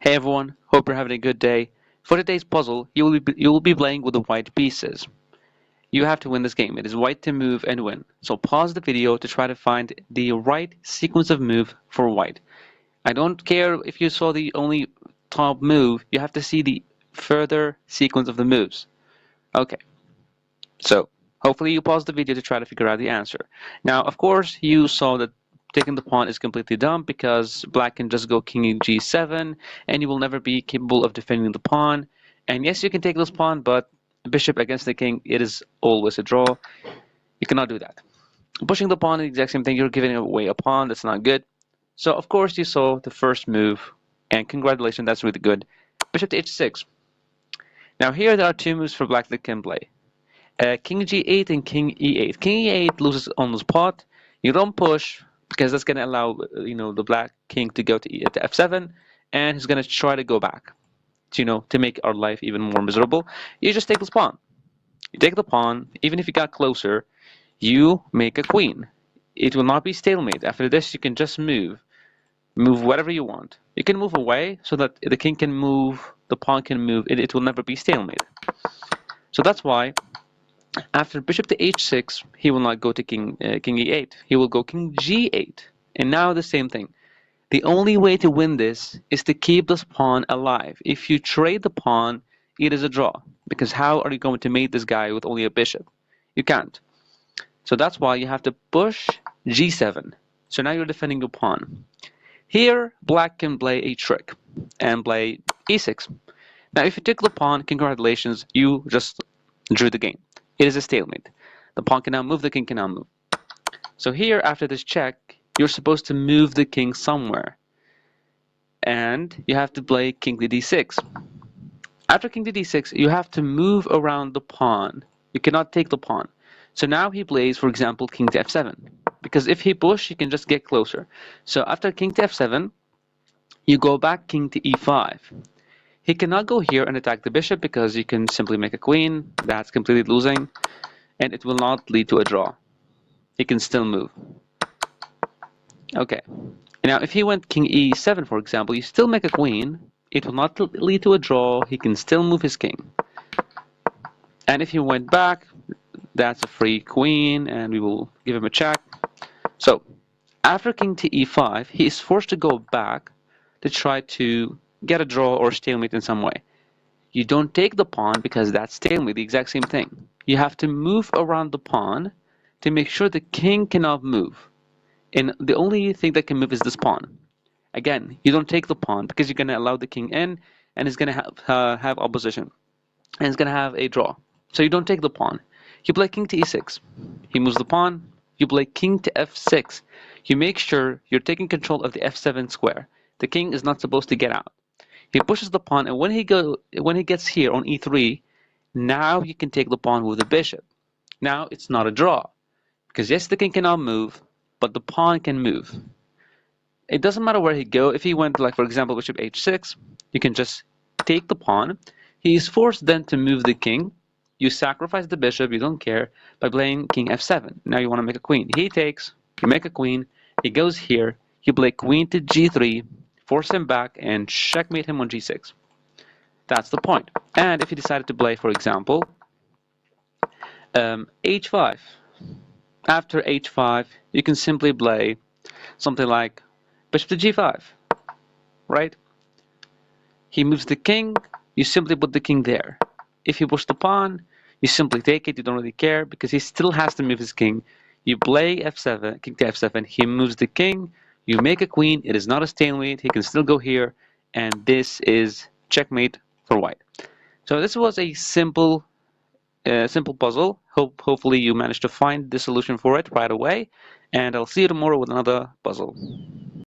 Hey everyone, hope you're having a good day. For today's puzzle, you will be playing with the white pieces. You have to win this game. It is white to move and win. So pause the video to try to find the right sequence of move for white. I don't care if you saw the only top move, you have to see the further sequence of the moves. Okay, so hopefully you pause the video to try to figure out the answer. Now, of course, you saw that taking the pawn is completely dumb because black can just go king g7 and you will never be capable of defending the pawn. And yes, you can take this pawn, but bishop against the king, it is always a draw. You cannot do that. Pushing the pawn is the exact same thing. You're giving away a pawn. That's not good. So, of course, you saw the first move, and congratulations, that's really good. Bishop to h6. Now, here there are two moves for black that can play. King g8 and king e8. King e8 loses on the spot. You don't push because that's going to allow the black king to go to f7, and he's going to try to go back to make our life even more miserable. You just take this pawn. You take the pawn. Even if you got closer, you make a queen. It will not be stalemate. After this, you can just move whatever you want. You can move away so that the king can move, the pawn can move. It will never be stalemate. So that's why after bishop to h6, he will not go to king e8. He will go king g8. And now the same thing. The only way to win this is to keep this pawn alive. If you trade the pawn, it is a draw. Because how are you going to mate this guy with only a bishop? You can't. So that's why you have to push g7. So now you're defending your pawn. Here, black can play a trick and play e6. Now if you take the pawn, congratulations, you just drew the game. It is a stalemate. The pawn can now move, the king can now move. So here, after this check, you're supposed to move the king somewhere. And you have to play king to d6. After king to d6, you have to move around the pawn. You cannot take the pawn. So now he plays, for example, king to f7. Because if he push, he can just get closer. So after king to f7, you go back king to e5. He cannot go here and attack the bishop because you can simply make a queen. That's completely losing. And it will not lead to a draw. He can still move. Okay. Now, if he went king e7, for example, you still make a queen. It will not lead to a draw. He can still move his king. And if he went back, that's a free queen, and we will give him a check. So, after king to e5, he is forced to go back to try to get a draw or stalemate in some way. You don't take the pawn because that's stalemate, the exact same thing. You have to move around the pawn to make sure the king cannot move. And the only thing that can move is this pawn. Again, you don't take the pawn because you're going to allow the king in, and it's going to have opposition. And it's going to have a draw. So you don't take the pawn. You play king to e6. He moves the pawn. You play king to f6. You make sure you're taking control of the f7 square. The king is not supposed to get out. He pushes the pawn, and when he gets here on e3, now you can take the pawn with the bishop. Now it's not a draw. Because yes, the king cannot move, but the pawn can move. It doesn't matter where he go. If he went, like for example, bishop h6, you can just take the pawn. He is forced then to move the king. You sacrifice the bishop, you don't care, by playing king f7. Now you want to make a queen. He takes, you make a queen, he goes here, you play queen to g3, force him back, and checkmate him on g6. That's the point. And if he decided to play, for example, h5, after h5, you can simply play something like bishop to g5, right? He moves the king, you simply put the king there. If he pushes the pawn, you simply take it, you don't really care, because he still has to move his king. You play f7, king to f7, he moves the king, you make a queen, it is not a stalemate, he can still go here, and this is checkmate for white. So this was a simple puzzle. Hopefully you managed to find the solution for it right away, and I'll see you tomorrow with another puzzle.